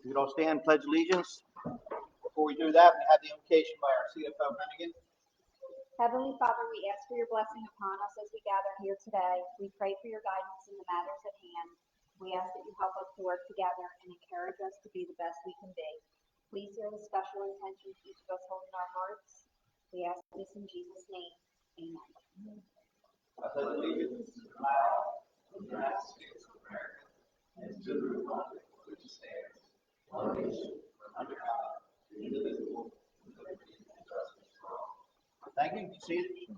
If you don't stand, pledge allegiance. Before we do that, we have the invocation by our CFO, Hennigan. Heavenly Father, we ask for your blessing upon us as we gather here today. We pray for your guidance in the matters at hand. We ask that you help us to work together and encourage us to be the best we can be. Please hear the special intentions each of us hold in our hearts. We ask this in Jesus' name. Amen. I pledge allegiance to the flag of the United States of America and to the republic which stands one nation under God, indivisible, with liberty and justice for all. Thank you. See you.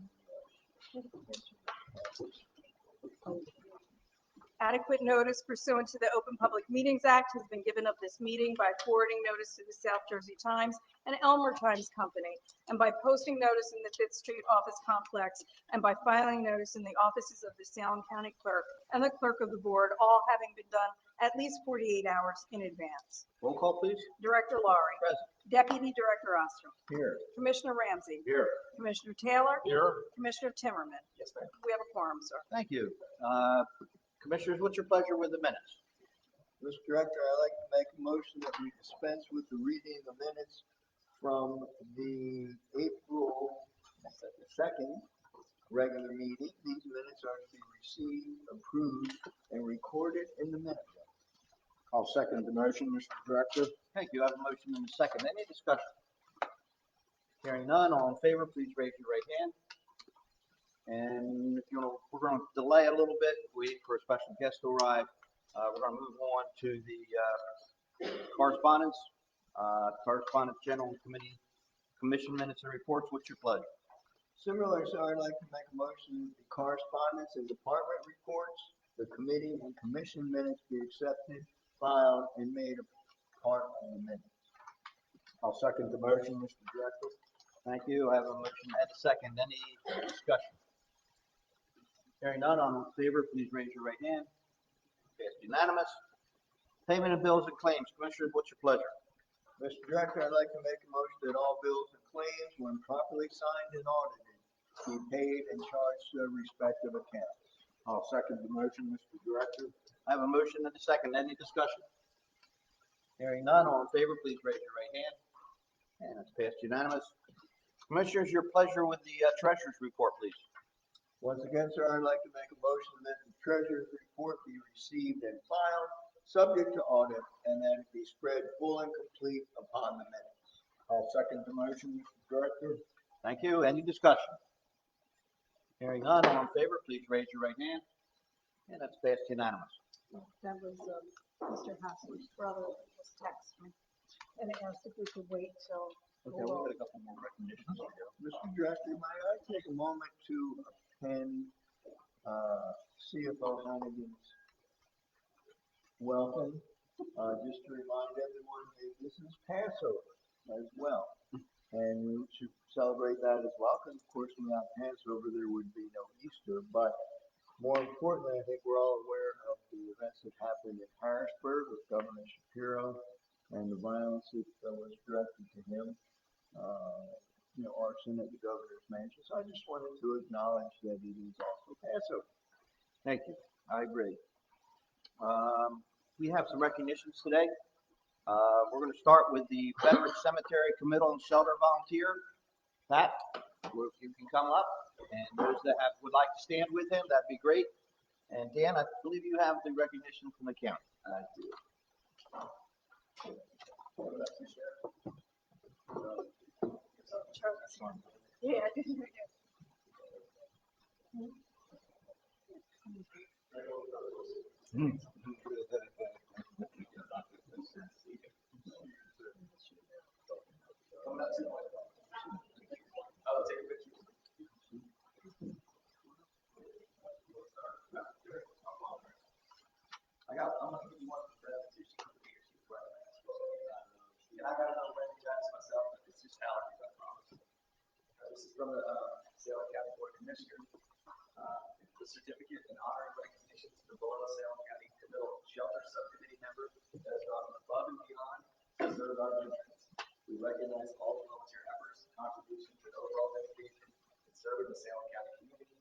Adequate notice pursuant to the Open Public Meetings Act has been given of this meeting by forwarding notice to the South Jersey Times and Elmer Times Company, and by posting notice in the Fifth Street office complex, and by filing notice in the offices of the Salem County Clerk and the Clerk of the Board, all having been done at least 48 hours in advance. Roll call, please. Director Laurie. Present. Deputy Director Ostrom. Here. Commissioner Ramsey. Here. Commissioner Taylor. Here. Commissioner Timmerman. Yes, ma'am. We have a quorum, sir. Thank you. Commissioners, what's your pleasure with the minutes? Mr. Director, I'd like to make a motion that we dispense with the reading of the minutes from the April 2nd regular meeting. These minutes are to be received, approved, and recorded in the minute book. I'll second the motion, Mr. Director. Thank you. I have a motion and a second. Any discussion? Hearing none, all in favor, please raise your right hand. And if you know, we're going to delay a little bit, wait for a special guest to arrive. We're going to move on to the correspondence. Correspondence, General Committee, Commission minutes and reports. What's your pleasure? Similar, so I'd like to make a motion that the correspondence and department reports, the committee and commission minutes be accepted, filed, and made a part of the minutes. I'll second the motion, Mr. Director. Thank you. I have a motion and a second. Any discussion? Hearing none, all in favor, please raise your right hand. Passed unanimous. Payment of bills and claims. Commissioners, what's your pleasure? Mr. Director, I'd like to make a motion that all bills and claims, when properly signed and audited, be paid and charged to their respective accounts. I'll second the motion, Mr. Director. I have a motion and a second. Any discussion? Hearing none, all in favor, please raise your right hand. And it's passed unanimous. Commissioners, your pleasure with the treasurer's report, please. Once again, sir, I'd like to make a motion that the treasurer's report be received and filed, subject to audit, and that it be spread full and complete upon the minutes. I'll second the motion, Mr. Director. Thank you. Any discussion? Hearing none, all in favor, please raise your right hand. And that's passed unanimous. That was Mr. Hassler's brother was texting me, and it asked if we could wait till. Okay, we've got a couple more recognitions. Mr. Director, may I take a moment to append CFO Hannigan's welcome? Just to remind everyone that this is Passover as well. And we should celebrate that as well, because of course without Passover there would be no Easter. But more importantly, I think we're all aware of the events that happened in Harrisburg with Governor Shapiro and the violence that was directed to him. Arson at the governor's mansion. So I just wanted to acknowledge that it is also Passover. Thank you. I agree. We have some recognitions today. We're going to start with the Veteran Cemetery Committal and Shelter Volunteer. Pat, if you can come up, and those that would like to stand with him, that'd be great. And Dan, I believe you have the recognition from the county. I do. Yeah, I didn't hear you. I'm going to give you one of the presentations for the leadership program. And I got to know when to judge myself, but it's just allergies, I promise. This is from the Salem County Board of Commissioners. The certificate in honor and recognition to the below Salem County Committal Shelter Subcommittee members that has gone above and beyond to serve our veterans. We recognize all the volunteer efforts, contributions, and overall dedication in serving the Salem County community,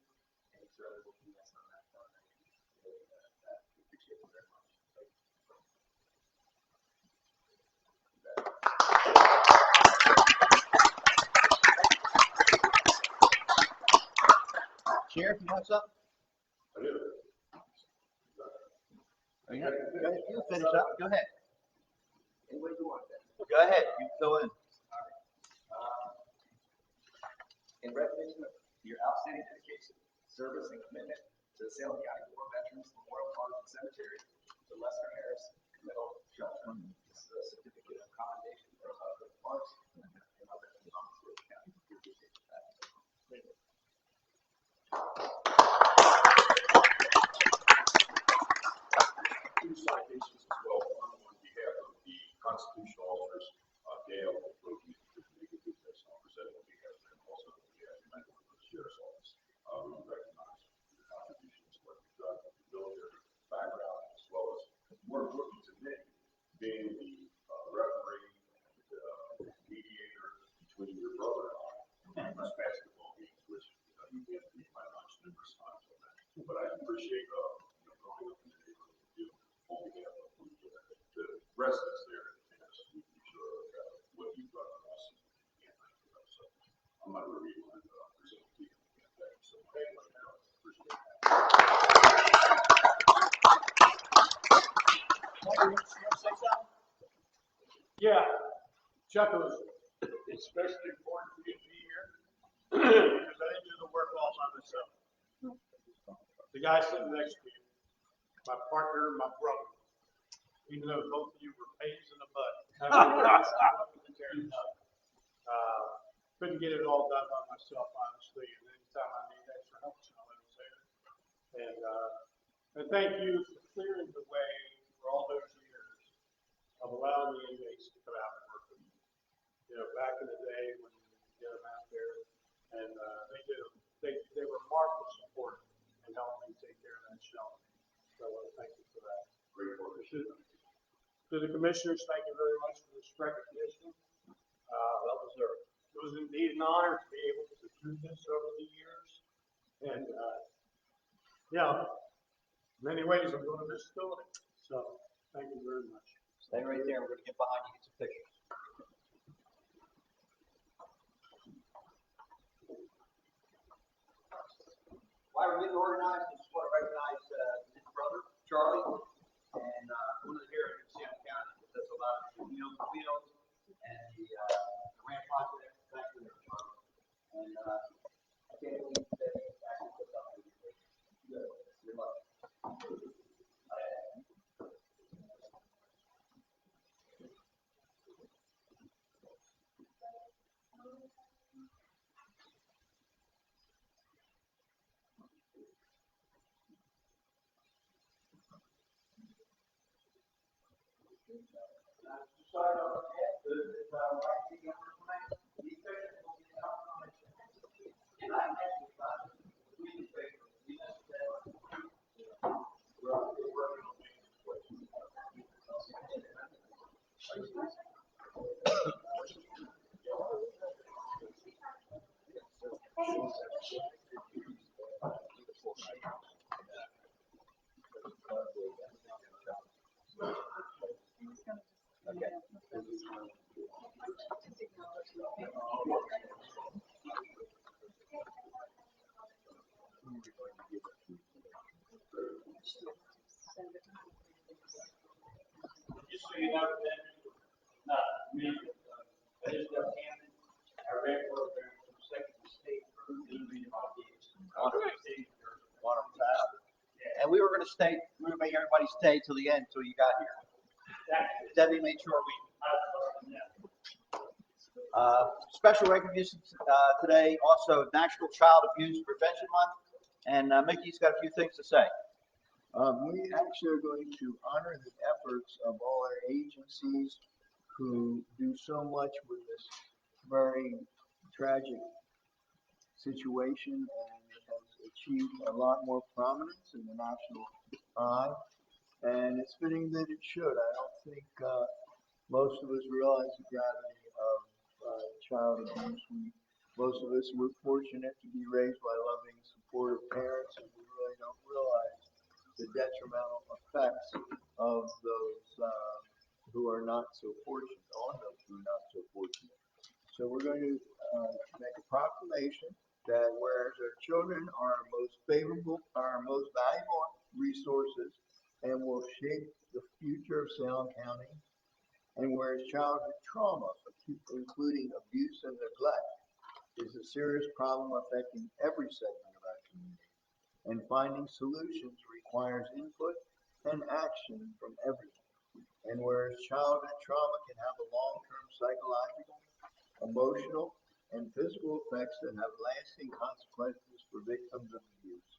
and you certainly will be missed on that front. We appreciate it very much. if you want something? Are you gonna- Go ahead, you finish up, go ahead. Any way you want that. Go ahead, you fill in. In recognition of your outstanding dedication, service, and commitment to the Salem County War Veterans Memorial Park and Cemetery, the Lester Harris Middle Shelter. This is a certificate of commendation from the parks and other officers of the county. We appreciate that. Two citations as well, one on behalf of the constitutional officers, Dale, who make a good test, I'll present on behalf of them, also on behalf of the sheriff's office. We recognize the contributions, what you've done, the military background, as well as, more important to me, being the referee and mediator between your brother and I in these basketball games, which you can't beat my lunch numerous times on that. But I appreciate, growing up in the neighborhood with you on behalf of the residents there, and we sure what you've done for us. And thank you. So I'm not going to read one, present to you. Thank you so much. Appreciate that. Yeah, Chuck, it was especially important for you to be here because I didn't do the work all by myself. The guy sitting next to you, my partner, my brother, even though both of you were pains in the butt. Couldn't get it all done by myself, honestly, and anytime I need extra help, so let me say it. And thank you for clearing the way for all those years of allowing the inmates to come out and work with you. You know, back in the day when you get them out there, and they were marvelous support and helped me take care of that shelter. So thank you for that. Great work. To the commissioners, thank you very much for this recognition. Well deserved. It was indeed an honor to be able to do this over the years. And, yeah, in many ways I'm going to miss doing it. So thank you very much. Stay right there, we're gonna get behind you, get some pictures. While we're getting organized, I just want to recognize his brother, Charlie, and one of the here in Salem County that does a lot of the Meals on Wheels and the ramp project. Thank you, Charlie. And I can't believe that he actually put up with you. Good. Good luck. Just so you know, not me, I just got Camden. I ran programs from second to state for moving my kids. Wonderful. And we were gonna make everybody stay till the end, till you got here. Debbie made sure we. Special recognition today, also National Child Abuse Prevention Month, and Mickey's got a few things to say. We actually are going to honor the efforts of all our agencies who do so much with this very tragic situation and has achieved a lot more prominence in the national eye. And it's fitting that it should. I don't think most of us realize the gravity of child abuse. Most of us were fortunate to be raised by loving, supportive parents, and we really don't realize the detrimental effects of those who are not so fortunate, on those who are not so fortunate. So we're going to make a proclamation that whereas our children are our most valuable resources and will shape the future of Salem County, and whereas childhood trauma, including abuse and neglect, is a serious problem affecting every segment of our community, and finding solutions requires input and action from everyone. And whereas childhood trauma can have a long-term psychological, emotional, and physical effects that have lasting consequences for victims of abuse.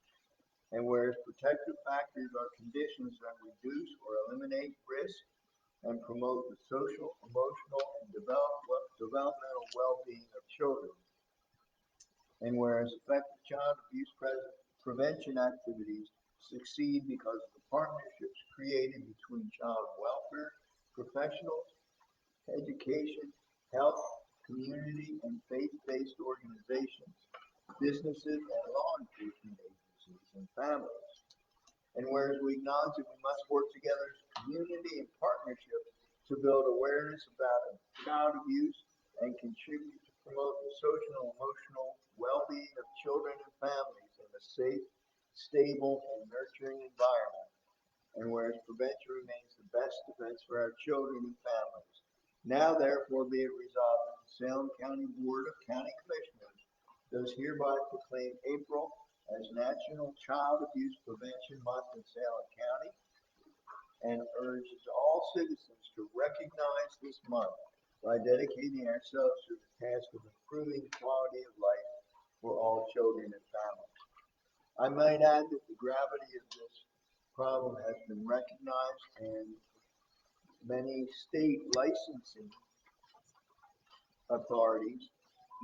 And whereas protective factors are conditions that reduce or eliminate risk and promote the social, emotional, and developmental well-being of children. And whereas effective child abuse prevention activities succeed because of the partnerships created between child welfare professionals, education, health, community, and faith-based organizations, businesses, and law enforcement agencies and families. And whereas we acknowledge that we must work together as a community and partnership to build awareness about child abuse and contribute to promote the social and emotional well-being of children and families in a safe, stable, and nurturing environment. And whereas prevention remains the best defense for our children and families. Now therefore be it resolved that the Salem County Board of County Commissioners does hereby proclaim April as National Child Abuse Prevention Month in Salem County and urges all citizens to recognize this month by dedicating ourselves to the task of improving quality of life for all children and families. I might add that the gravity of this problem has been recognized, and many state licensing authorities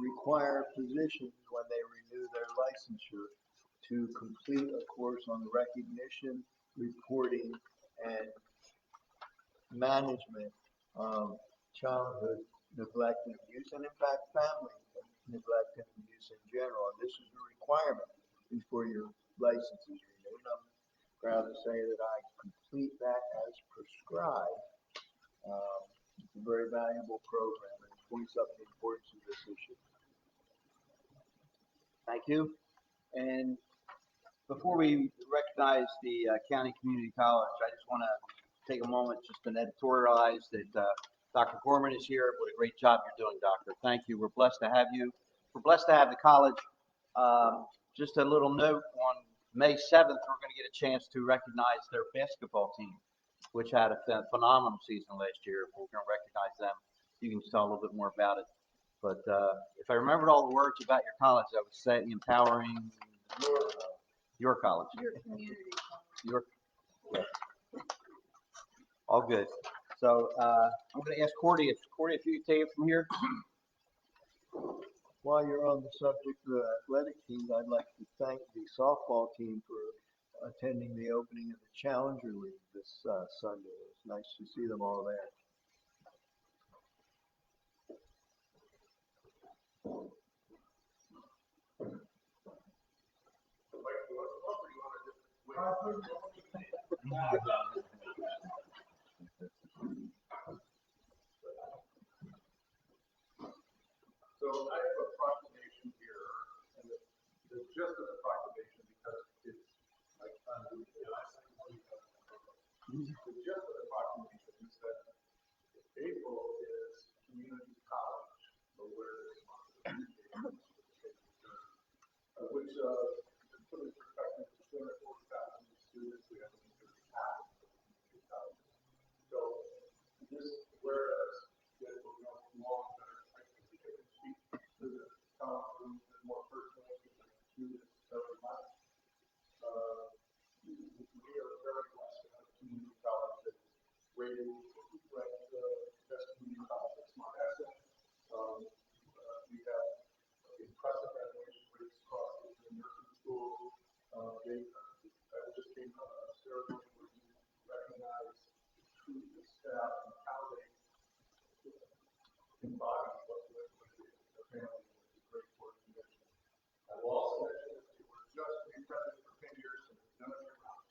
require physicians when they renew their licensure to complete a course on recognition, reporting, and management of childhood neglect and abuse, and in fact family neglect and abuse in general. And this is a requirement before your license is renewed. I'm proud to say that I complete that as prescribed. It's a very valuable program and it points up the importance of this issue. Thank you. And before we recognize the County Community College, I just want to take a moment just to editorialize that Dr. Gorman is here. What a great job you're doing, Doctor. Thank you. We're blessed to have you. We're blessed to have the college. Just a little note, on May 7th, we're going to get a chance to recognize their basketball team, which had a phenomenal season last year. We're going to recognize them. You can tell a little bit more about it. But if I remembered all the words about your college, I would say empowering your college. Your community. Your, yeah. All good. So I'm going to ask Cordy if you could take it from here. While you're on the subject of the athletic teams, I'd like to thank the softball team for attending the opening of the Challenger League this Sunday. It was nice to see them all there. So I have a proclamation here, and the gist of the proclamation, because it's like, the gist of the proclamation is that April is Community College Awareness Month, which, to put in perspective, is 240,000 students. We have 30,000 community colleges. So this, whereas that will go along better, I think we can speak to the college more personally than students very much. We are very blessed to have a community college that is rated best community college at Smart Asset. We have impressive graduation rates across the nursing school. I just came from a ceremony where we recognize the staff and how they embody what the family is. A great work condition. I will also mention that they were just being president for 10 years, and none of you around.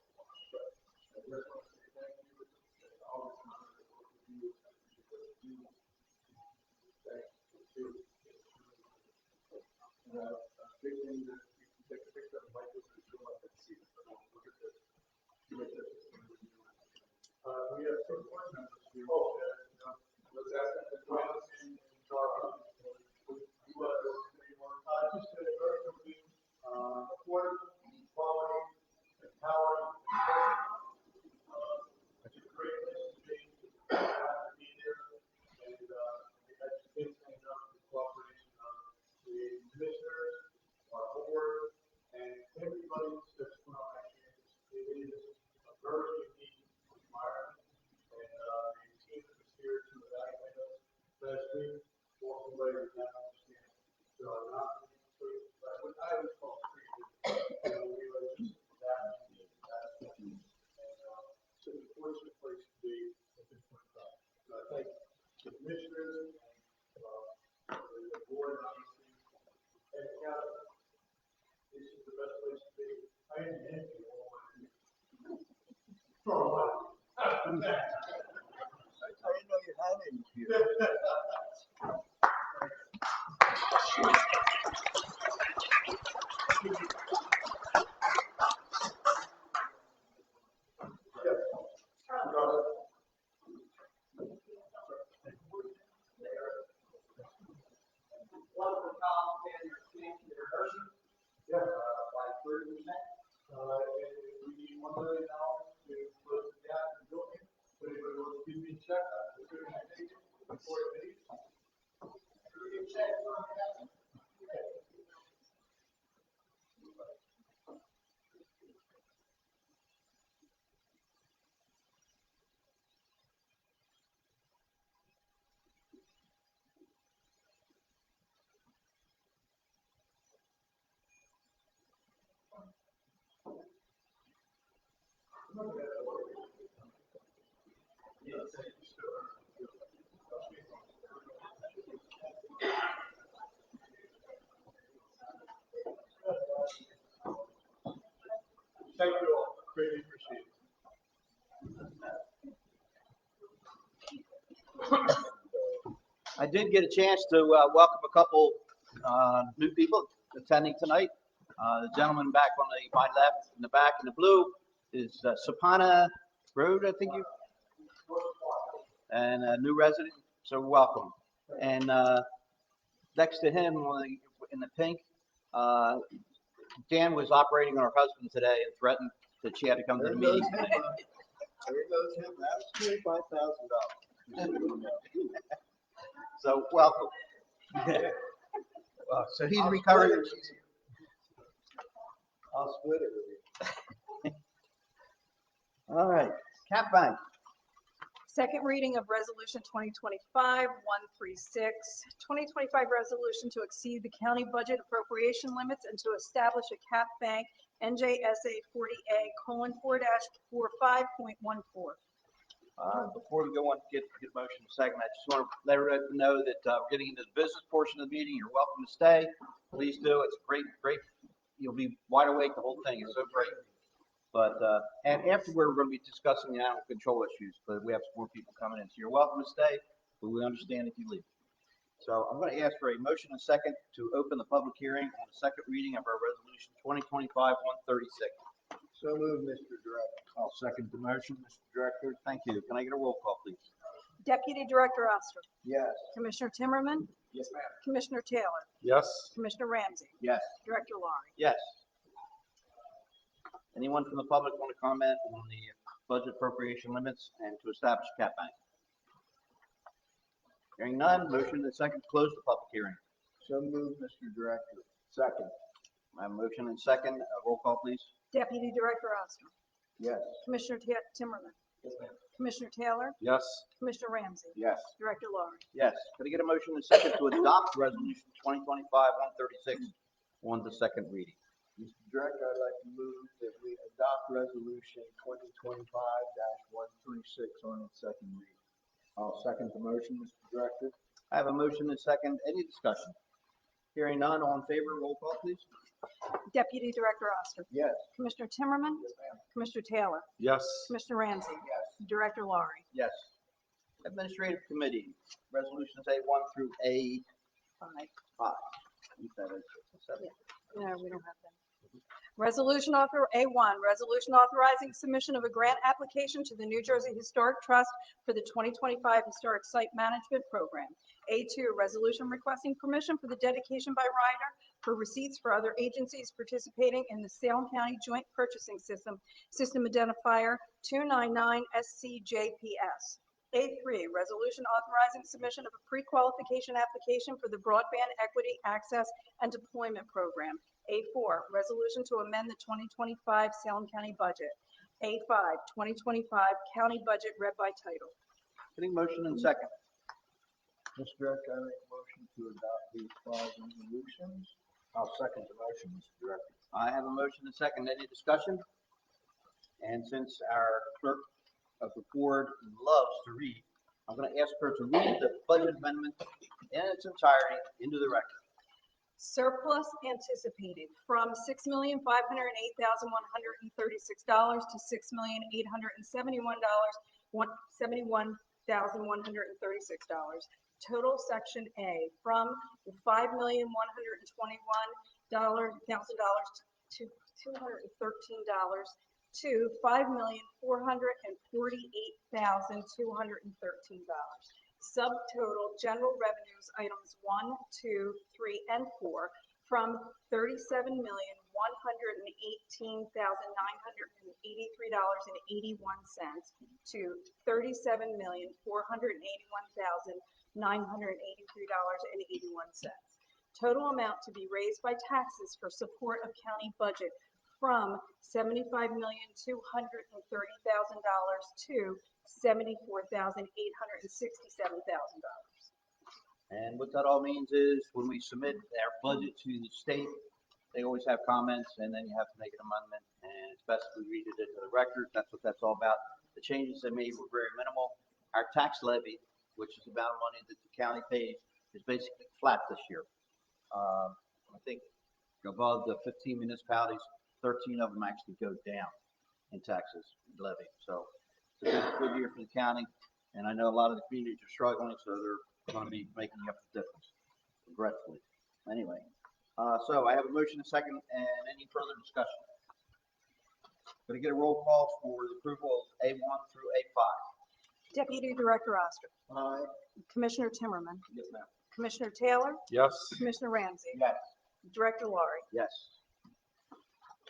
But I just want to say thank you. It's always an honor to work with you. I appreciate what you do. Thank you. And a big big thing that you can take a picture of Michael and show up and see it. But look at this. We have 2 board members here. Oh, yeah. Let's ask them to join us in Charlie. Just to affordable, quality, empowering. It's a great place to be. Glad to be there. And I just can't say enough for the cooperation of the commissioners, our board, and everybody that's put on that campus. It is a very unique environment. And the team that was here to evaluate us last week walked away with that understanding. So not what I would call pretty good. We were just that unique. And so it's a fortunate place to be at this point in time. So I thank the commissioners and the board, obviously, and the county. This is the best place to be. I am happy all my life. For a while. After that. I didn't know you had any here. One for Tom and your team, your nursing, Yeah. by 30%. We need $1 million to close the gap in the building. But if it will give me a check, I'm going to take it before it leaves. Thank you all. Greatly appreciate it. I did get a chance to welcome a couple new people attending tonight. The gentleman back on my left, in the back in the blue, is Sapana Road, I think you, and a new resident, so welcome. And next to him, in the pink, Dan was operating on her husband today and threatened that she had to come to the There meeting. goes him. There goes him. That's $25,000. So welcome. So he's recovering. I'll split it with you. All right, Cap Bank. Second reading of Resolution 2025-136, 2025 resolution to exceed the county budget appropriation limits and to establish a cap bank NJSA 40A:4-45.14. Before we go on, get motion second, I just want to let everyone know that we're getting into the business portion of the meeting. You're welcome to stay. Please do. It's great. You'll be wide awake the whole thing. It's so great. But, and afterward, we're going to be discussing the animal control issues, but we have some more people coming in. So you're welcome to stay, but we understand if you leave. So I'm going to ask for a motion and second to open the public hearing on the second reading of our resolution 2025-136. So moved, Mr. Director. I'll second the motion, Mr. Director. Thank you. Can I get a roll call, please? Deputy Director Oster, Yes. Commissioner Timmerman, Yes, ma'am. Commissioner Taylor, Yes. Commissioner Ramsey, Yes. Director Laurie. Yes. Anyone from the public want to comment on the budget appropriation limits and to establish a cap bank? Hearing none, motion and second to close the public hearing. So moved, Mr. Director. Second. I have a motion and second. Roll call, please. Deputy Director Oster, Yes. Commissioner Timmerman, Yes, ma'am. Commissioner Taylor, Yes. Commissioner Ramsey, Yes. Director Laurie. Yes. Could I get a motion and second to adopt resolution 2025-136 on the second reading? Mr. Director, I'd like to move that we adopt resolution 2025-136 on its second reading. I'll second the motion, Mr. Director. I have a motion and second. Any discussion? Hearing none, all in favor, roll call, please. Deputy Director Oster, Yes. Commissioner Timmerman, Yes, ma'am. Commissioner Taylor, Yes. Commissioner Ramsey, Yes. Director Laurie. Yes. Administrative Committee, resolutions A1 through A5. Keep that as 7. No, we don't have them. Resolution A1, resolution authorizing submission of a grant application to the New Jersey Historic Trust for the 2025 Historic Site Management Program. A2, resolution requesting permission for the dedication by rider for receipts for other agencies participating in the Salem County Joint Purchasing System identifier 299SCJPS. A3, resolution authorizing submission of a pre-qualification application for the Broadband Equity Access and Deployment Program. A4, resolution to amend the 2025 Salem County budget. A5, 2025 county budget read by title. Any motion and second? Mr. Director, I make a motion to adopt these 5 resolutions. I'll second the motion, Mr. Director. I have a motion and second. Any discussion? And since our clerk of the board loves to read, I'm going to ask her to read the budget amendment in its entirety into the record. Surplus anticipated from $6,508,136 to $6,871,136. Total section A from $5,121,000 to $213 to $5,448,213. Subtotal general revenues items 1, 2, 3, and 4 from $37,118,983.81 to $37,481,983.81. Total amount to be raised by taxes for support of county budget from $75,230,000 to $74,867,000. And what that all means is when we submit our budget to the state, they always have comments and then you have to make an amendment and it's best if we read it into the record. That's what that's all about. The changes they made were very minimal. Our tax levy, which is the amount of money that the county pays, is basically flat this year. I think above the 15 municipalities, 13 of them actually go down in taxes levy. So it's a good year for the county. And I know a lot of the communities are struggling, so they're going to be making up the difference, regretfully. Anyway, so I have a motion and second, and any further discussion? Going to get a roll call for the approval of A1 through A5. Deputy Director Oster. Aye. Commissioner Timmerman. Yes, ma'am. Commissioner Taylor. Yes. Commissioner Ramsey. Yes. Director Laurie. Yes.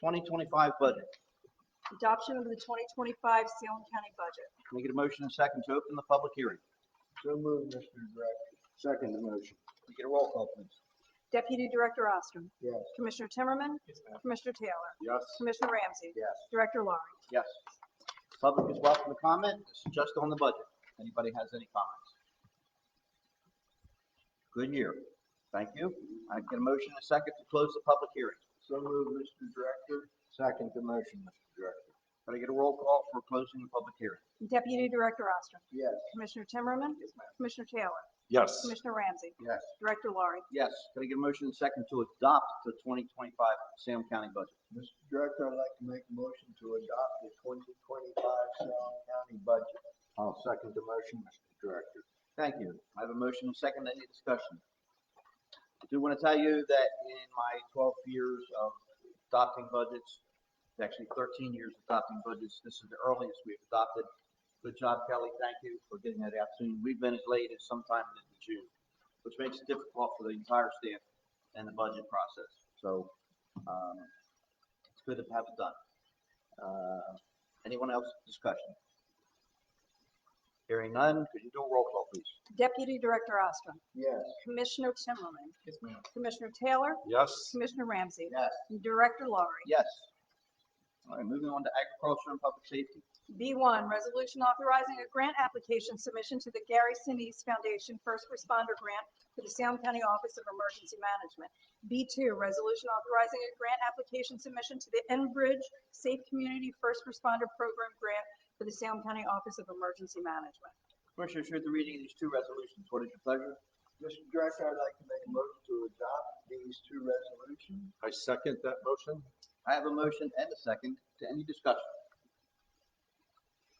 2025 budget. Adoption of the 2025 Salem County budget. Can we get a motion and second to open the public hearing? So moved, Mr. Director. Second the motion. Can we get a roll call, please? Deputy Director Oster. Yes. Commissioner Timmerman. Yes, ma'am. Commissioner Taylor. Yes. Commissioner Ramsey. Yes. Director Laurie. Yes. Public is welcome to comment. This is just on the budget. Anybody has any comments? Good year. Thank you. I get a motion and a second to close the public hearing. So moved, Mr. Director. Second the motion, Mr. Director. Can I get a roll call for closing the public hearing? Deputy Director Oster. Yes. Commissioner Timmerman. Yes, ma'am. Commissioner Taylor. Yes. Commissioner Ramsey. Yes. Director Laurie. Yes. Can I get a motion and a second to adopt the 2025 Salem County budget? Mr. Director, I'd like to make a motion to adopt the 2025 Salem County budget. I'll second the motion, Mr. Director. Thank you. I have a motion and a second. Any discussion? I do want to tell you that in my 12 years of adopting budgets, actually 13 years adopting budgets, this is the earliest we've adopted. Good job, Kelly. Thank you for getting that out soon. We've been as late as sometime in June, which makes it difficult for the entire staff and the budget process. So it's good to have it done. Anyone else discussion? Hearing none, could you do a roll call, please? Deputy Director Oster. Yes. Commissioner Timmerman. Yes, ma'am. Commissioner Taylor. Yes. Commissioner Ramsey. Yes. Director Laurie. Yes. All right, moving on to agriculture and public safety. B1, resolution authorizing a grant application submission to the Gary Sinise Foundation First Responder Grant for the Salem County Office of Emergency Management. B2, resolution authorizing a grant application submission to the Enbridge Safe Community First Responder Program Grant for the Salem County Office of Emergency Management. Commissioners, heard the reading of these two resolutions. What is your pleasure? Mr. Director, I'd like to make a motion to adopt these 2 resolutions. I second that motion. I have a motion and a second. To any discussion?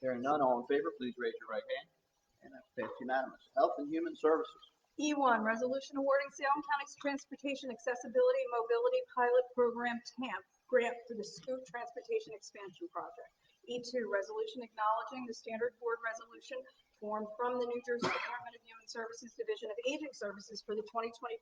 Hearing none, all in favor, please raise your right hand. And that's passed unanimous. Health and Human Services. E1, resolution awarding Salem County's Transportation Accessibility and Mobility Pilot Program TAMP grant for the Scoot Transportation Expansion Project. E2, resolution acknowledging the standard board resolution formed from the New Jersey Department of Human Services Division of Aging Services for the 2025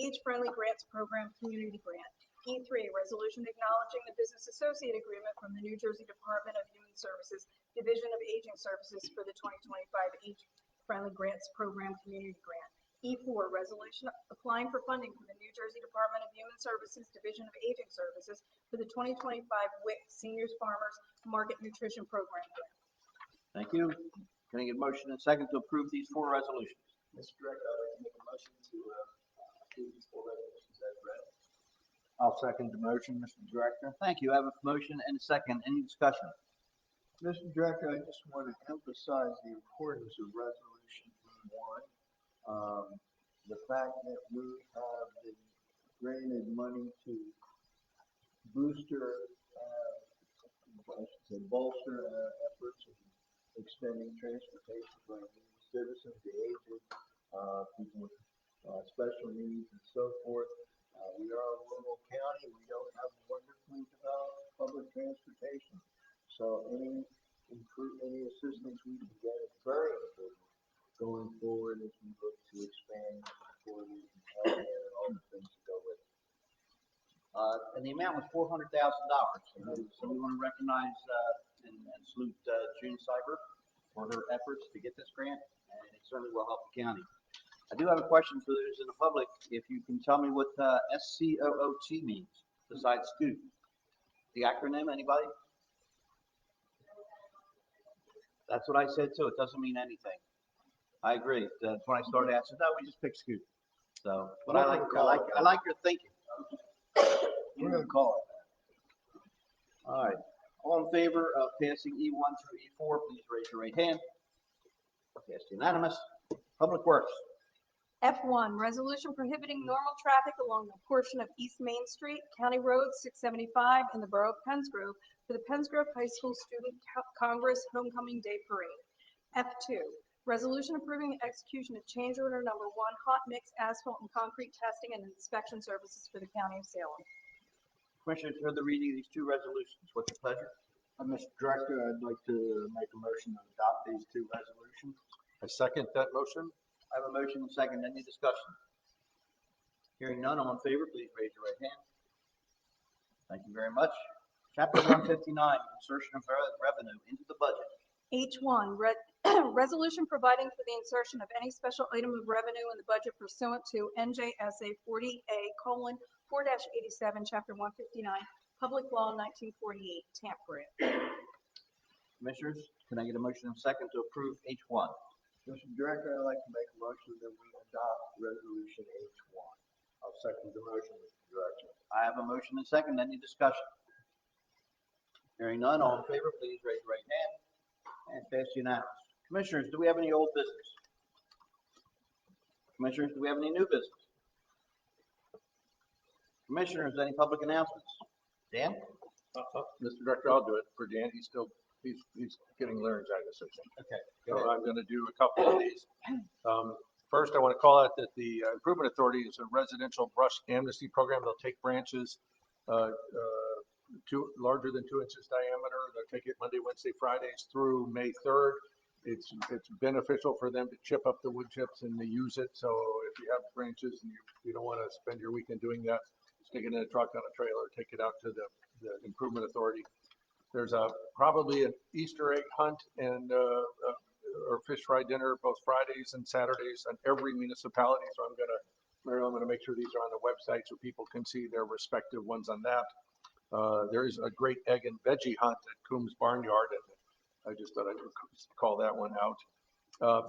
Age-Friendly Grants Program Community Grant. E3, resolution acknowledging the business associate agreement from the New Jersey Department of Human Services Division of Aging Services for the 2025 Age-Friendly Grants Program Community Grant. E4, resolution applying for funding from the New Jersey Department of Human Services Division of Aging Services for the 2025 WIC Seniors Farmers Market Nutrition Program Grant. Thank you. Can I get a motion and a second to approve these 4 resolutions? Mr. Director, I'd like to make a motion to approve these 4 resolutions as read. I'll second the motion, Mr. Director. Thank you. I have a motion and a second. Any discussion? Mr. Director, I just want to emphasize the importance of Resolution E1. The fact that we have the granted money to bolster efforts in extending transportation for our citizens, the aged, people with special needs and so forth. We are a rural county. We don't have wonderfully developed public transportation. So any assistance we can get is very important going forward as we look to expand and all the things that go with it. And the amount was $400,000. So we want to recognize and salute June Cyber for her efforts to get this grant, and it certainly will help the county. I do have a question for those in the public. If you can tell me what SCOOT means besides Scoot. The acronym, anybody? That's what I said too. It doesn't mean anything. I agree. That's when I started asking. No, we just pick Scoot. So, but I like your thinking. We're going to call it that. All right. All in favor of passing E1 through E4, please raise your right hand. Passed unanimous. Public Works. F1, resolution prohibiting normal traffic along the portion of East Main Street, County Road 675 in the Borough of Pennsgrove for the Pennsgrove High School Student Congress Homecoming Day Parade. F2, resolution approving the execution of change order number 1 hot mix asphalt and concrete testing and inspection services for the County of Salem. Commissioners, heard the reading of these 2 resolutions. What's your pleasure? Mr. Director, I'd like to make a motion to adopt these 2 resolutions. I second that motion. I have a motion and second. Any discussion? Hearing none, all in favor, please raise your right hand. Thank you very much. Chapter 159, insertion of revenue into the budget. H1, resolution providing for the insertion of any special item of revenue in the budget pursuant to NJSA 40A:4-87, Chapter 159, Public Law 1948, TAMP grant. Commissioners, can I get a motion and second to approve H1? Mr. Director, I'd like to make a motion that we adopt Resolution H1. I'll second the motion, Mr. Director. I have a motion and second. Any discussion? Hearing none, all in favor, please raise your right hand. And passed unanimous. Commissioners, do we have any old business? Commissioners, do we have any new business? Commissioners, any public announcements? Dan? Mr. Director, I'll do it for Dan. He's getting laryngitis, I think. Okay. So I'm going to do a couple of these. First, I want to call out that the Improvement Authority is a residential brush amnesty program. They'll take branches larger than 2 inches diameter. They'll take it Monday, Wednesday, Fridays through May 3rd. It's beneficial for them to chip up the wood chips and to use it. So if you have branches and you don't want to spend your weekend doing that, stick it in a truck on a trailer, take it out to the Improvement Authority. There's probably an Easter egg hunt and or fish fry dinner both Fridays and Saturdays on every municipality. So I'm going to make sure these are on the website so people can see their respective ones on that. There is a great egg and veggie hunt at Coombs Barnyard, and I just thought I'd call that one out.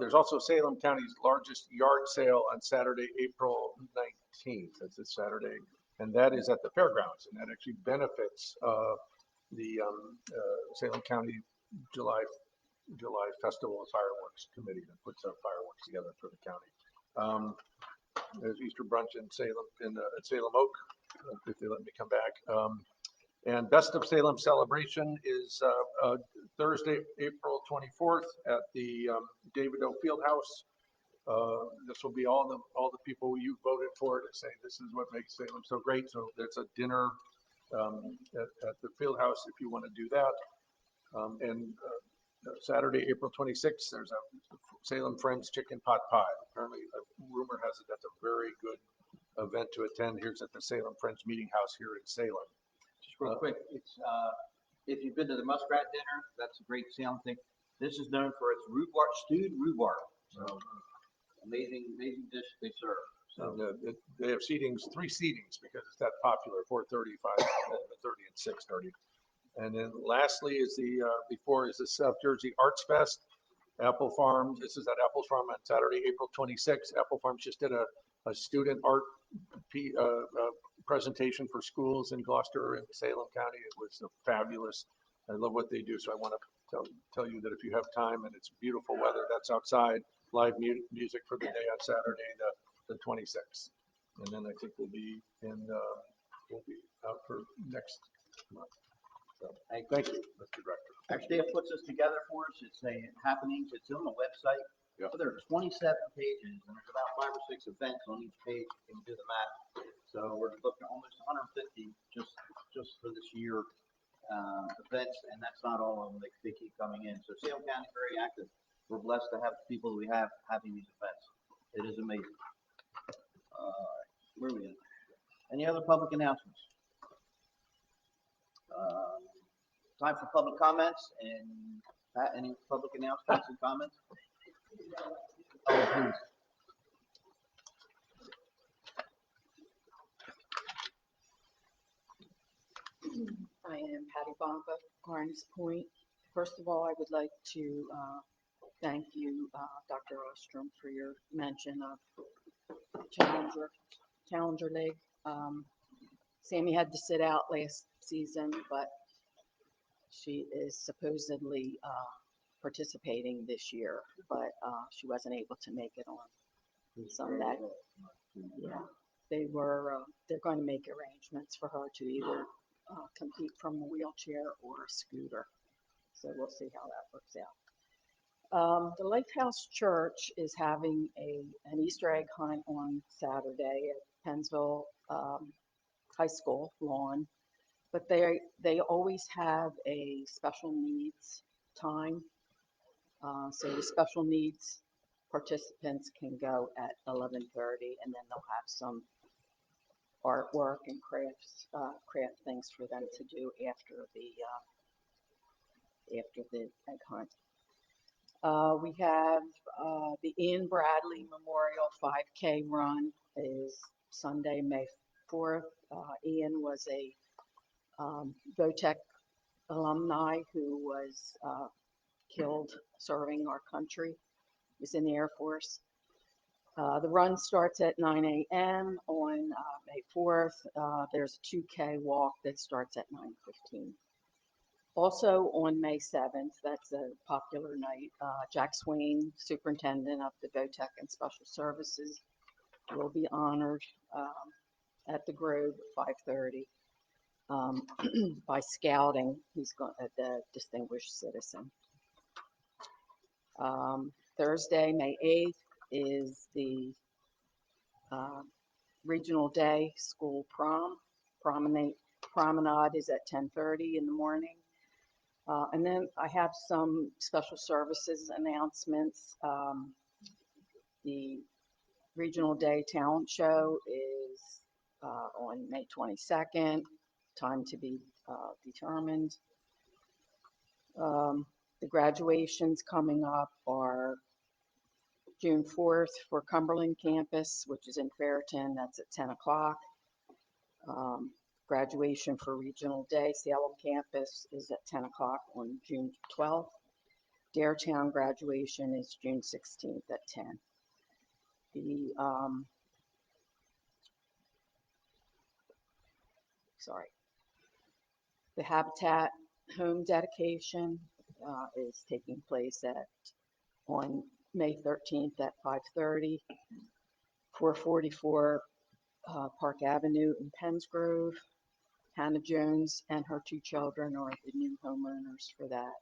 There's also Salem County's largest yard sale on Saturday, April 19th. That's this Saturday, and that is at the fairgrounds, and that actually benefits the Salem County July Festival of Fireworks Committee that puts our fireworks together for the county. There's Easter brunch in Salem at Salem Oak, if they let me come back. And Best of Salem celebration is Thursday, April 24th at the David O. Fieldhouse. This will be all the people you voted for to say this is what makes Salem so great. So there's a dinner at the field house if you want to do that. And Saturday, April 26th, there's a Salem Friends Chicken Pot Pie. Apparently, rumor has it that's a very good event to attend. Here's at the Salem Friends Meeting House here in Salem. Just real quick, it's, if you've been to the Muskrat Dinner, that's a great Salem thing. This is known for its rhubarb, stewed rhubarb. So amazing dish they serve. So And, they have three seatings because it's that popular, 4:30, 5:30, and 6:30. And then lastly is the South Jersey Arts Fest. Apple Farms, this is at Apple Farm on Saturday, April 26th. Apple Farms just did a student art presentation for schools in Gloucester and Salem County. It was fabulous. I love what they do. So I want to tell you that if you have time and it's beautiful weather, that's outside, live music for the day on Saturday, the 26th. And then I think we'll be out for next month. So, thank you, Mr. Director. actually, it puts this together for us. It's a happenings. It's on the website. Yeah. There are 27 pages, and there's about 5 or 6 events on each page. You can do the math. So we're looking at almost 150 just for this year events, and that's not all of them. They keep coming in. So Salem County is very active. We're blessed to have the people we have having these events. It is amazing. Where are we at? Any other public announcements? Time for public comments, and Pat, any public announcements and comments? Oh, please. I am Patty Bonka, Garnes Point. First of all, I would like to thank you, Dr. Ostrom, for your mention of Challenger League. Sammy had to sit out last season, but she is supposedly participating this year, but she wasn't able to make it on Sunday. Yeah, they're going to make arrangements for her to either compete from a wheelchair or a scooter. So we'll see how that works out. The Lighthouse Church is having an Easter egg hunt on Saturday at Pennsville High School lawn, but they always have a special needs time. So the special needs participants can go at 11:30, and then they'll have some artwork and craft things for them to do after the egg hunt. We have the Ian Bradley Memorial 5K run is Sunday, May 4th. Ian was a VOTEC alumni who was killed serving our country. He was in the Air Force. The run starts at 9 a.m. on May 4th. There's a 2K walk that starts at 9:15. Also on May 7th, that's a popular night, Jack Swain, Superintendent of the VOTEC and Special Services, will be honored at the Grove at 5:30 by scouting. He's the Distinguished Citizen. Thursday, May 8th, is the Regional Day School Prom. Promenade is at 10:30 in the morning. And then I have some special services announcements. The Regional Day Talent Show is on May 22nd, time to be determined. The graduations coming up are June 4th for Cumberland campus, which is in Fairton, that's at 10 o'clock. Graduation for Regional Day, Salem campus, is at 10 o'clock on June 12th. Daretown graduation is June 16th at 10. The Habitat home dedication is taking place on May 13th at 5:30, 444 Park Avenue in Pennsgrove. Hannah Jones and her 2 children are the new homeowners for that.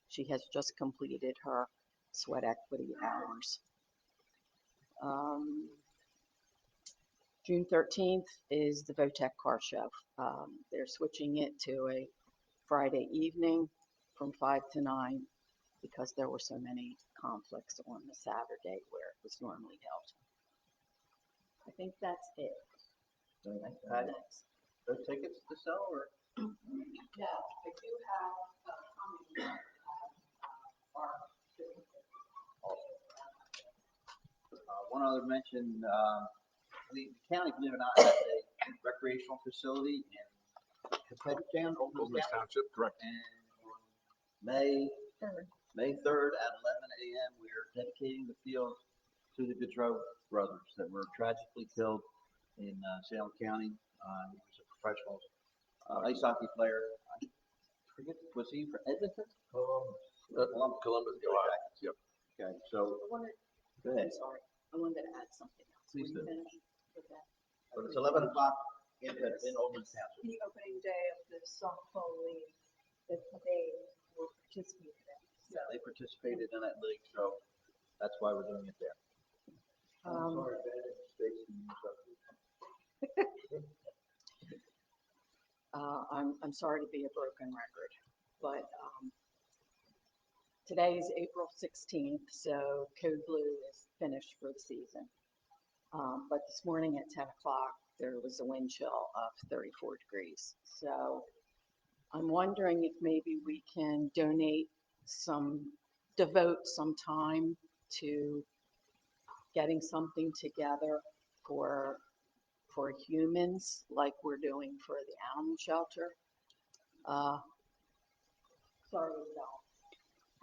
She has just completed her sweat equity hours. June 13th is the VOTEC car show. They're switching it to a Friday evening from 5 to 9 because there were so many conflicts on the Saturday where it was normally held. I think that's it. Those tickets to sell or? Yeah, I do have comments our One other mention, the county, believe it or not, has a recreational facility in Town, Homeless Township, correct. And on May 3rd at 11 a.m., we are dedicating the field to the Gaudreau brothers that were tragically killed in Salem County. He was a professional ice hockey player. I forget, was he for Edmonton? Columbus, Okay. yep. Okay, so I wanted, go ahead. I'm sorry, I wanted to add something else. Please Will you do. finish with that? But it's 11 o'clock in Old Township. The opening day of the softball league that they were participating in. So Yeah, they participated in that league, so that's why we're doing it there. I'm sorry, Ben, Stacy, you something. I'm sorry to be a broken record, but today is April 16th, so Code Blue is finished for the season. But this morning at 10 o'clock, there was a wind chill of 34 degrees. So I'm wondering if maybe we can devote some time to getting something together for humans like we're doing for the animal shelter. Sorry,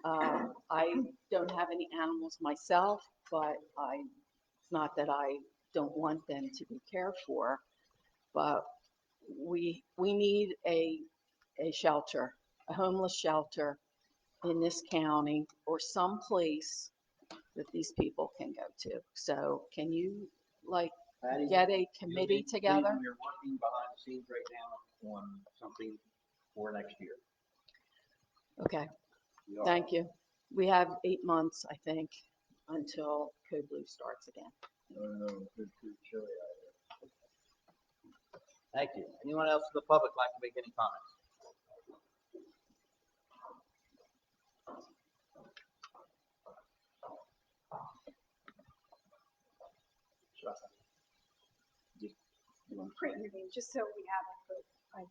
no. I don't have any animals myself, but it's not that I don't want them to be cared for, but we need a shelter, a homeless shelter in this county or some place that these people can go to. So can you Patty, get a committee together? We're working behind the scenes right now on something for next year. Okay, We are. thank you. We have 8 months, I think, until Code Blue starts again. No, it's too chilly out here. Thank you. Anyone else in the public like to make any comments? print your name, just so we have it, but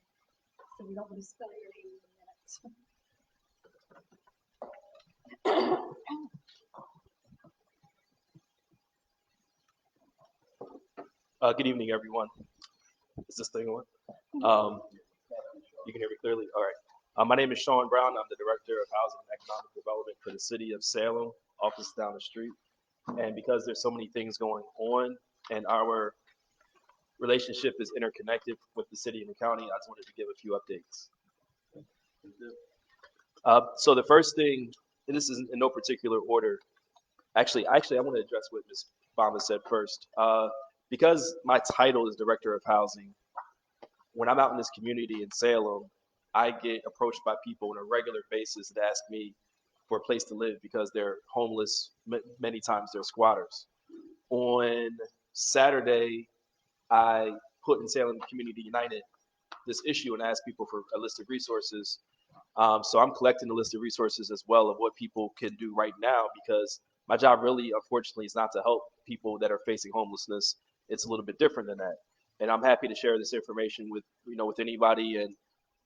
so we don't want to spell your name in the minutes. Good evening, everyone. Is this thing on? You can hear me clearly? All right. My name is Sean Brown. I'm the Director of Housing and Economic Development for the City of Salem, office down the street. And because there's so many things going on and our relationship is interconnected with the city and the county, I just wanted to give a few updates. So the first thing, and this is in no particular order. Actually, I want to address what Ms. Bama said first. Because my title is Director of Housing, when I'm out in this community in Salem, I get approached by people on a regular basis that ask me for a place to live because they're homeless. Many times they're squatters. On Saturday, I put in Salem Community United this issue and asked people for a list of resources. So I'm collecting the list of resources as well of what people can do right now, because my job really, unfortunately, is not to help people that are facing homelessness. It's a little bit different than that. And I'm happy to share this information with anybody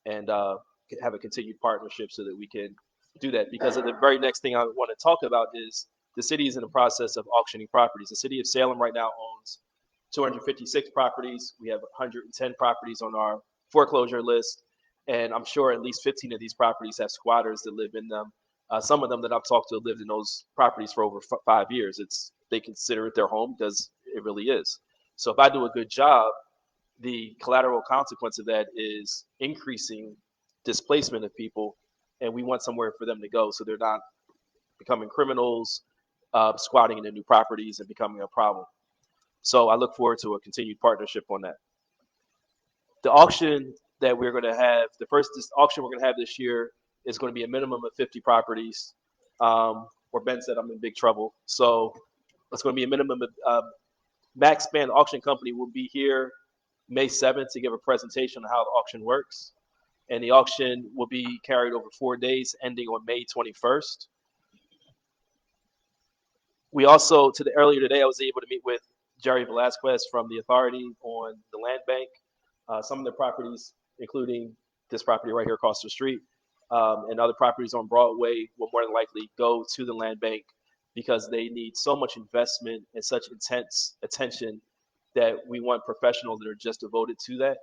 and have a continued partnership so that we can do that. Because the very next thing I want to talk about is the city is in the process of auctioning properties. The city of Salem right now owns 256 properties. We have 110 properties on our foreclosure list. And I'm sure at least 15 of these properties have squatters that live in them. Some of them that I've talked to lived in those properties for over 5 years. They consider it their home because it really is. So if I do a good job, the collateral consequence of that is increasing displacement of people, and we want somewhere for them to go so they're not becoming criminals, squatting into new properties and becoming a problem. So I look forward to a continued partnership on that. The auction that we're going to have, the first auction we're going to have this year is going to be a minimum of 50 properties. Or Ben said I'm in big trouble. So It's going to be a minimum of Max Span Auction Company will be here May 7th to give a presentation on how the auction works. And the auction will be carried over 4 days, ending on May 21st. We also, earlier today, I was able to meet with Jerry Velasquez from the authority on the land bank. Some of the properties, including this property right here across the street, and other properties on Broadway will more than likely go to the land bank because they need so much investment and such intense attention that we want professionals that are just devoted to that.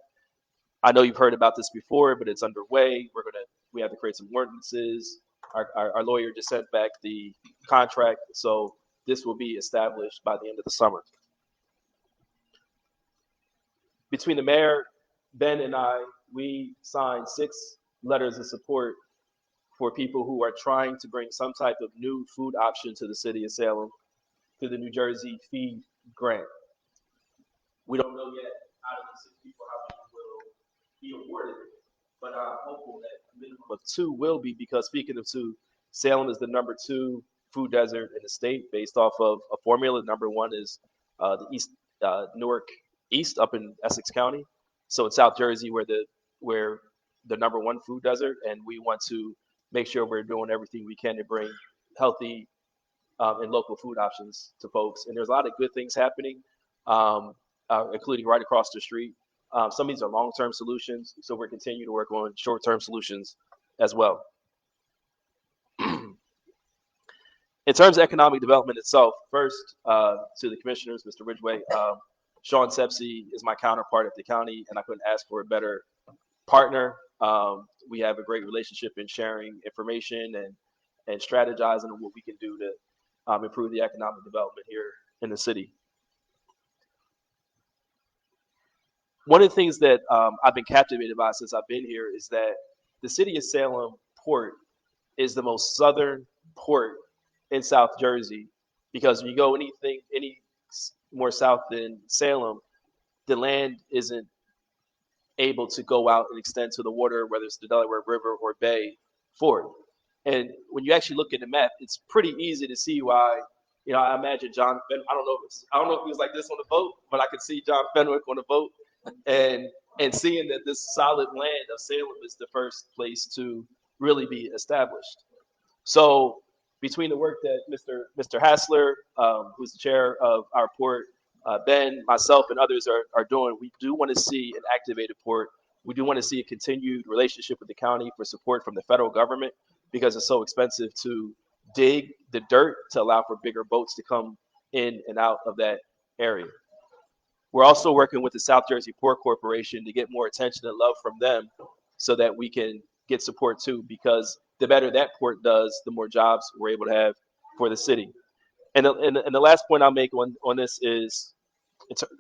I know you've heard about this before, but it's underway. We have to create some ordinances. Our lawyer just sent back the contract, so this will be established by the end of the summer. Between the mayor, Ben, and I, we signed 6 letters of support for people who are trying to bring some type of new food option to the city of Salem through the New Jersey Feed Grant. We don't know yet out of the 6 people how many will be awarded, but I'm hopeful that a minimum of 2 will be, because speaking of 2, Salem is the number 2 food desert in the state based off of a formula. Number 1 is the Newark East up in Essex County. So it's South Jersey where the number 1 food desert, and we want to make sure we're doing everything we can to bring healthy and local food options to folks. And there's a lot of good things happening, including right across the street. Some of these are long-term solutions, so we're continuing to work on short-term solutions as well. In terms of economic development itself, first to the commissioners, Mr. Ridgway, Sean Sepsi is my counterpart at the county, and I couldn't ask for a better partner. We have a great relationship in sharing information and strategizing on what we can do to improve the economic development here in the city. One of the things that I've been captivated by since I've been here is that the city of Salem port is the most southern port in South Jersey, because when you go any more south than Salem, the land isn't able to go out and extend to the water, whether it's the Delaware River or Bay for it. And when you actually look at the map, it's pretty easy to see why. I imagine John Fenwick, I don't know if he was like this on the boat, but I could see John Fenwick on the boat and seeing that this solid land of Salem is the first place to really be established. So between the work that Mr. Hassler, who's the chair of our port, Ben, myself, and others are doing, we do want to see an activated port. We do want to see a continued relationship with the county for support from the federal government, because it's so expensive to dig the dirt to allow for bigger boats to come in and out of that area. We're also working with the South Jersey Port Corporation to get more attention and love from them so that we can get support too, because the better that port does, the more jobs we're able to have for the city. And the last point I'll make on this is,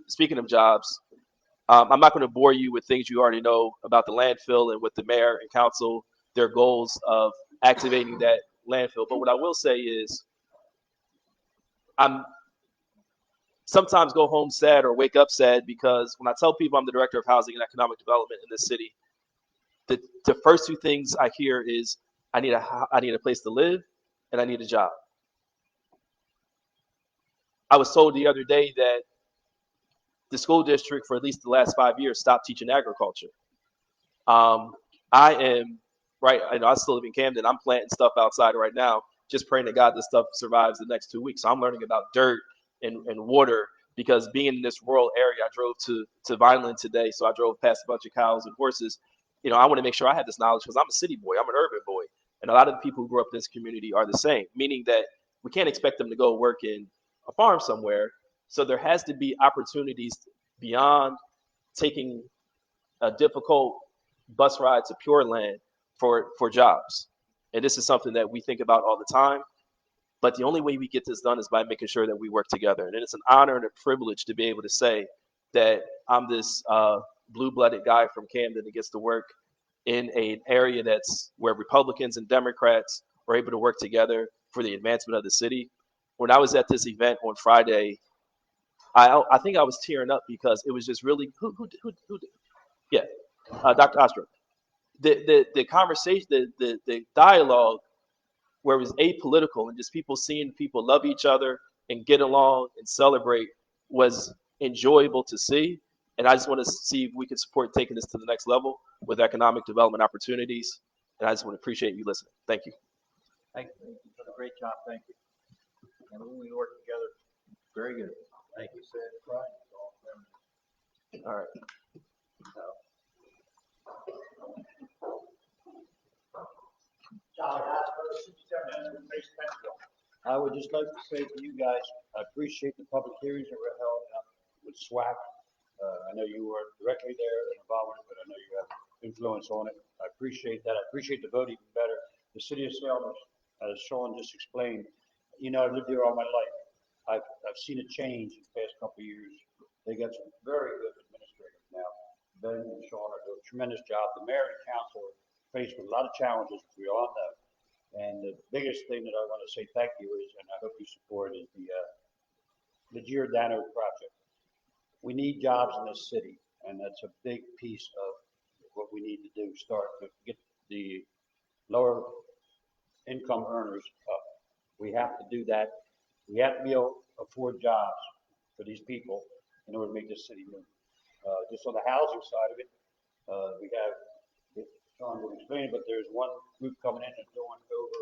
speaking of jobs, I'm not going to bore you with things you already know about the landfill and with the mayor and council, their goals of activating that landfill. But what I will say is, I'm sometimes go home sad or wake up sad, because when I tell people I'm the director of housing and economic development in this city, the first 2 things I hear is I need a place to live and I need a job. I was told the other day that the school district for at least the last 5 years stopped teaching agriculture. I am right. I still live in Camden. I'm planting stuff outside right now, just praying to God this stuff survives the next 2 weeks. So I'm learning about dirt and water, because being in this rural area, I drove to Vineland today, so I drove past a bunch of cows and horses. I want to make sure I have this knowledge, because I'm a city boy, I'm an urban boy, and a lot of the people who grew up in this community are the same, meaning that we can't expect them to go work in a farm somewhere. So there has to be opportunities beyond taking a difficult bus ride to Pure Land for jobs. And this is something that we think about all the time. But the only way we get this done is by making sure that we work together. And it's an honor and a privilege to be able to say that I'm this blue-blooded guy from Camden that gets to work in an area that's where Republicans and Democrats are able to work together for the advancement of the city. When I was at this event on Friday, I think I was tearing up, because it was just really Dr. Ostrom. The conversation, the dialogue, where it was apolitical and just people seeing people love each other and get along and celebrate was enjoyable to see. And I just want to see if we can support taking this to the next level with economic development opportunities. And I just want to appreciate you listening. Thank you. Thank you for the great job. Thank you. And we work together. Very good. Thank you. All right. I would just like to say to you guys, I appreciate the public hearings that were held with SWAC. I know you weren't directly there and involved with it, but I know you have influence on it. I appreciate that. I appreciate the vote even better. The city of Salem, as Sean just explained, you know, I've lived here all my life. I've seen a change in the past couple of years. They got some very good administrators now. Ben and Sean are doing a tremendous job. The mayor and council are faced with a lot of challenges, we all know. And the biggest thing that I want to say thank you is, and I hope you support, is the Giordano project. We need jobs in this city, and that's a big piece of what we need to do, start to get the lower income earners up. We have to do that. We have to be able to afford jobs for these people in order to make this city move. Just on the housing side of it, we have, Sean will explain it, but there's one group coming in and going over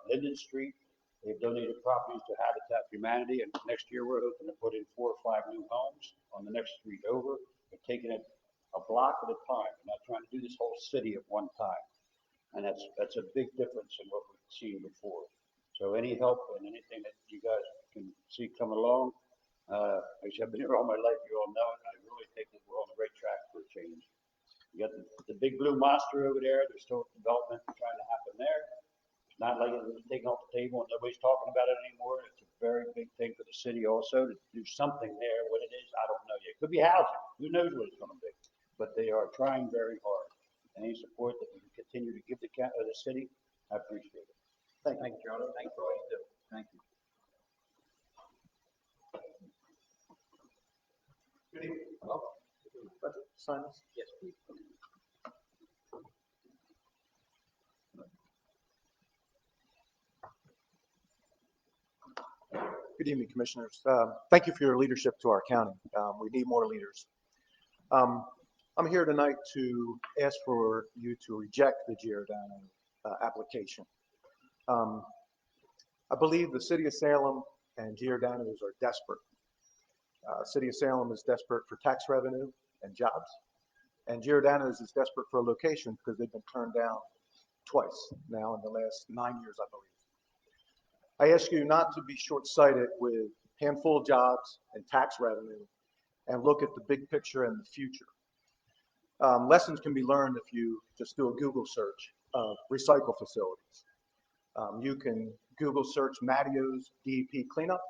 Linden Street. They've donated properties to Habitat for Humanity, and next year we're hoping to put in 4 or 5 new homes on the next street over. We're taking it a block at a time. We're not trying to do this whole city at one time, and that's a big difference in what we've seen before. So any help and anything that you guys can see come along, actually I've been here all my life, you all know it, and I really think that we're on the right track for a change. You got the big blue monster over there. There's still development trying to happen there. It's not like it's taken off the table and nobody's talking about it anymore. It's a very big thing for the city also to do something there. What it is, I don't know yet. It could be housing. Who knows what it's going to be? But they are trying very hard. Any support that we can continue to give the city, I appreciate it. Thank you, John. Thank you for all you do. Thank you. Good evening. Hello? Sign this? Yes, please. Good evening, Commissioners. Thank you for your leadership to our county. We need more leaders. I'm here tonight to ask for you to reject the Giordano application. I believe the City of Salem and Giordano's are desperate. City of Salem is desperate for tax revenue and jobs, and Giordano's is desperate for a location because they've been turned down twice now in the last 9 years, I believe. I ask you not to be short-sighted with a handful of jobs and tax revenue and look at the big picture and the future. Lessons can be learned if you just do a Google search of recycle facilities. You can Google search Mattio's DEP cleanup,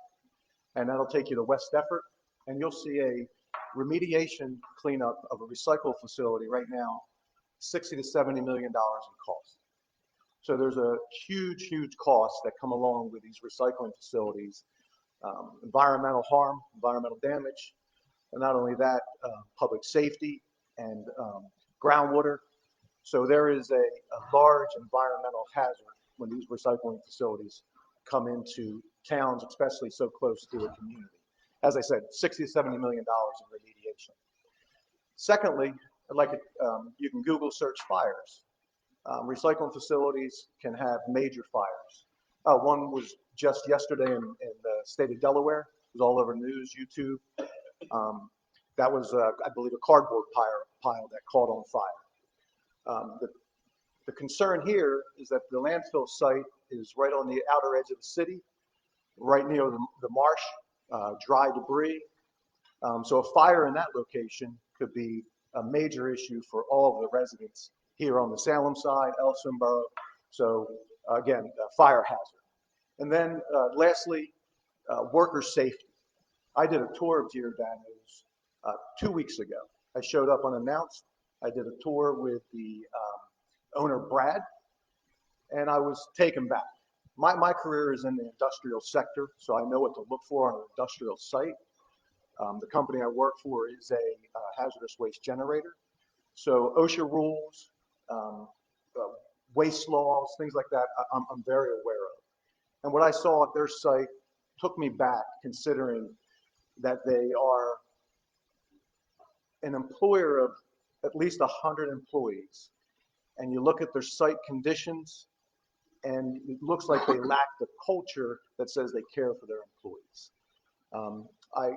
and that'll take you to West Effort, and you'll see a remediation cleanup of a recycle facility right now, $60 to $70 million in cost. So there's a huge, huge cost that come along with these recycling facilities, environmental harm, environmental damage, and not only that, public safety and groundwater. So there is a large environmental hazard when these recycling facilities come into towns, especially so close to a community. As I said, $60 to $70 million in remediation. Secondly, I'd like to, you can Google search fires. Recycling facilities can have major fires. One was just yesterday in the state of Delaware. It was all over news, YouTube. That was, I believe, a cardboard pile that caught on fire. The concern here is that the landfill site is right on the outer edge of the city, right near the marsh, dry debris. So a fire in that location could be a major issue for all of the residents here on the Salem side, Elsinboro. So again, a fire hazard. And then lastly, worker safety. I did a tour of Giordano's 2 weeks ago. I showed up unannounced. I did a tour with the owner, Brad, and I was taken back. My career is in the industrial sector, so I know what to look for on an industrial site. The company I work for is a hazardous waste generator. So OSHA rules, waste laws, things like that, I'm very aware of. And what I saw at their site took me back, considering that they are an employer of at least 100 employees. And you look at their site conditions, and it looks like they lack the culture that says they care for their employees. I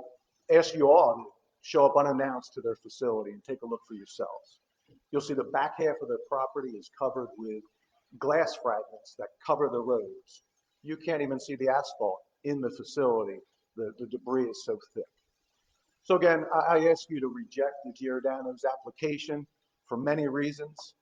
ask you all to show up unannounced to their facility and take a look for yourselves. You'll see the back half of their property is covered with glass fragments that cover the roads. You can't even see the asphalt in the facility. The debris is so thick. So again, I ask you to reject the Giordano's application for many reasons,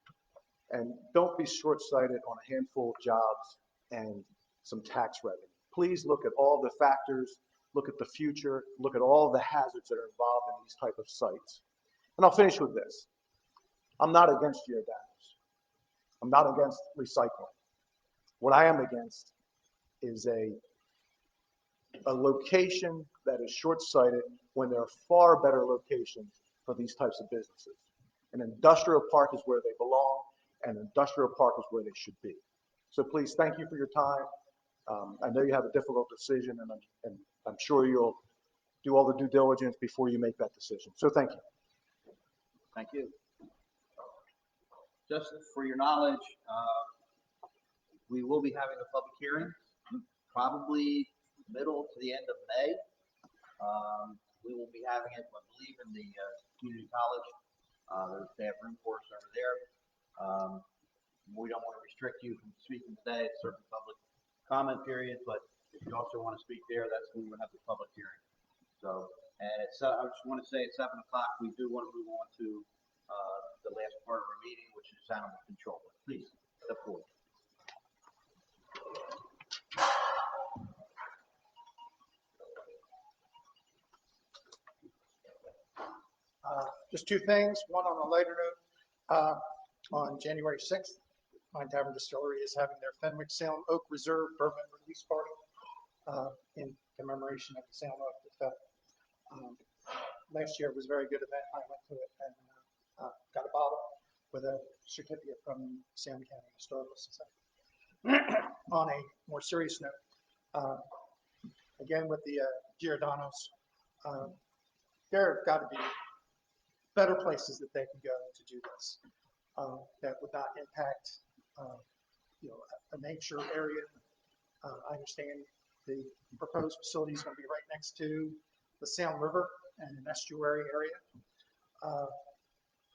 and don't be short-sighted on a handful of jobs and some tax revenue. Please look at all the factors, look at the future, look at all the hazards that are involved in these type of sites. And I'll finish with this. I'm not against Giordano's. I'm not against recycling. What I am against is a location that is short-sighted when there are far better locations for these types of businesses. An industrial park is where they belong, and an industrial park is where they should be. So please, thank you for your time. I know you have a difficult decision, and I'm sure you'll do all the due diligence before you make that decision. So thank you. Thank you. Just for your knowledge, we will be having a public hearing, probably middle to the end of May. We will be having it, I believe, in the community college. They have room for us over there. We don't want to restrict you from speaking today. It's certain public comment period, but if you also want to speak there, that's when we'll have the public hearing. So, and it's, I just want to say at 7 o'clock, we do want to move on to the last part of our meeting, which is animal control. Please, step forward. Just two things. One on a lighter note. On January 6th, Pine Tavern Distillery is having their Fenwick Salem Oak Reserve Bourbon Release Party in commemoration of the Salem Oak Festival. Last year it was a very good event. I went to it and got a bottle with a certificate from Salem County Historical Society. On a more serious note, again with the Giordano's, there have got to be better places that they can go to do this that would not impact a nature area. I understand the proposed facility is going to be right next to the Salem River and an estuary area.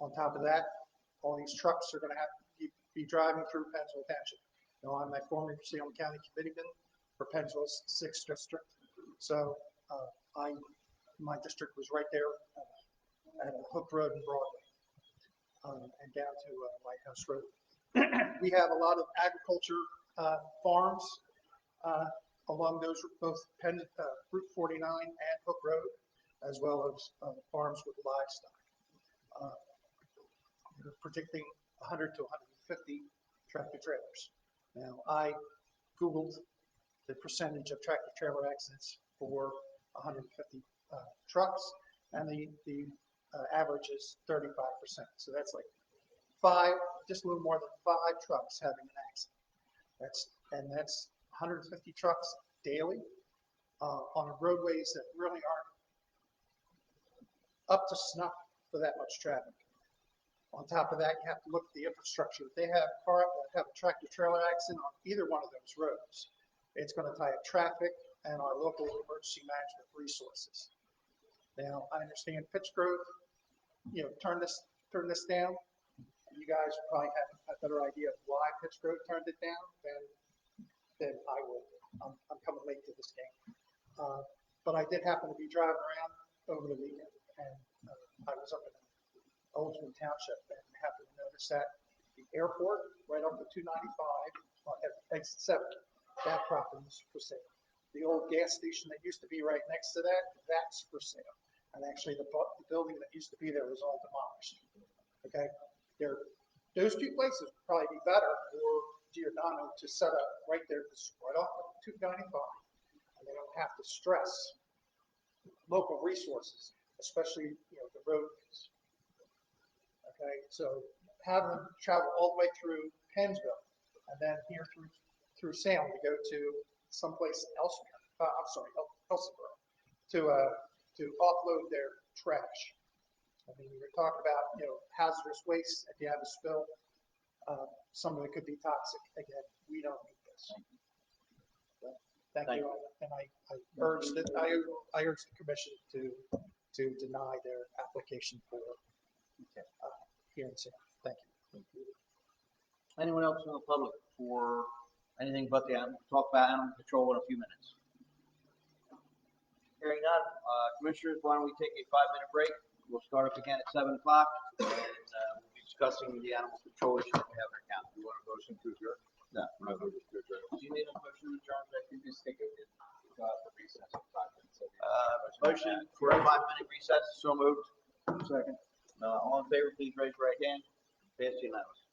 On top of that, all these trucks are going to have to be driving through Pennsville Township. Now, I'm a former Salem County committeeman for Pennsville's 6th district, so my district was right there at Hook Road and Broadway, and down to Lighthouse Road. We have a lot of agriculture farms along those both Route 49 and Hook Road, as well as farms with livestock. We're predicting 100 to 150 tractor trailers. Now, I Googled the percentage of tractor trailer accidents for 150 trucks, and the average is 35%. So that's like just a little more than 5 trucks having an accident. That's 150 trucks daily on roadways that really aren't up to snuff for that much traffic. On top of that, you have to look at the infrastructure. If they have a tractor trailer accident on either one of those roads, it's going to tie up traffic and our local emergency management resources. Now, I understand Pittsgrove, turn this down. You guys probably have a better idea of why Pittsgrove turned it down than I will. I'm coming late to this game. But I did happen to be driving around over the weekend, and I was up in Oldsman Township and happened to notice that the airport right off the 295 at exit 7, that property is for sale. The old gas station that used to be right next to that, that's for sale. And actually the building that used to be there was all demolished. Okay, those two places would probably be better for Giordano to set up right there, right off of 295, and they don't have to stress local resources, especially the roadways. Okay, so have them travel all the way through Pennsville and then here through Salem to go to someplace elsewhere. I'm sorry, Hillsborough, to offload their trash. I mean, we were talking about, hazardous waste. If you have a spill, some of it could be toxic. Again, we don't need this. Thank you. And I urge I urge the commission to deny their application for here in Salem. Thank you. Anyone else in the public for anything but the animal? Talk about animal control in a few minutes. Hearing none, commissioners, why don't we take a 5-minute break? We'll start up again at 7 o'clock, and we'll be discussing the animal control issue that we have in our county. You want a motion to adjourn? No. I move to adjourn. Do you need a motion to adjourn? You just take a, the recess of 5 minutes. Motion for a 5-minute recess, so moved. Second. All in favor, please raise your right hand. Passed unanimous.